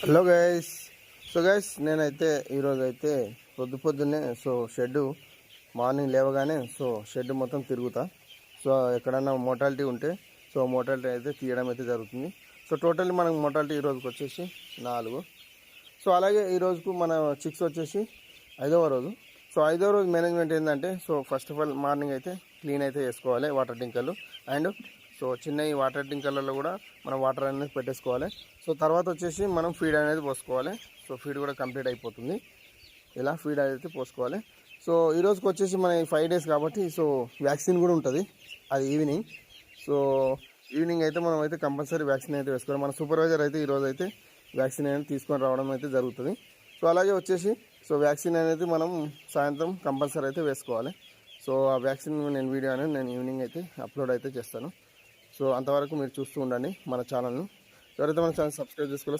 Hello guys. నేనైతే ఈరోజు అయితే పొద్దున్నే షెడ్ మార్నింగ్ లేవగానే షెడ్ మొత్తం తిరుగుతా. ఎక్కడన్నా మోటాలిటీ ఉంటే మోటాలిటీ అయితే తీయడం అయితే జరుగుతుంది. టోటల్లీ మనకు మోటాలిటీ ఈరోజుకి వచ్చేసి 4. అలాగే ఈరోజుకు మన చిక్స్ వచ్చేసి 5వ రోజు. 5వ రోజు మేనేజ్మెంట్ ఏంటంటే ఫస్ట్ ఆఫ్ ఆల్ మార్నింగ్ అయితే క్లీన్ అయితే చేసుకోవాలి వాటర్ ట్యాంకర్లు. అండ్ చిన్న ఈ వాటర్ ట్యాంకర్లలో కూడా మనం వాటర్ అనేది పెట్టేసుకోవాలి. తర్వాత వచ్చేసి మనం ఫీడ్ అనేది పోసుకోవాలి. ఫీడ్ కూడా కంప్లీట్ అయిపోతుంది. ఇలా ఫీడ్ అయితే పోసుకోవాలి. ఈరోజుకి వచ్చేసి మన 5 days కాబట్టి వ్యాక్సిన్ కూడా ఉంటుంది. అది ఈవినింగ్ అయితే మనం అయితే కంపల్సరీ వ్యాక్సిన్ అయితే వేసుకోవాలి. మన సూపర్వైజర్ అయితే ఈరోజు అయితే వ్యాక్సిన్ అనేది తీసుకొని రావడం అయితే జరుగుతుంది. అలాగే వచ్చేసి వ్యాక్సిన్ అనేది మనం సాయంత్రం కంపల్సరీ అయితే వేసుకోవాలి. ఆ వ్యాక్సిన్ నేను వీడియో అనేది నేను ఈవినింగ్ అయితే అప్లోడ్ అయితే చేస్తాను. అంతవరకు మీరు చూస్తూ ఉండండి మన ఛానల్ను. ఎవరైతే మన ఛానల్ సబ్స్క్రైబ్ చేసుకోవాలో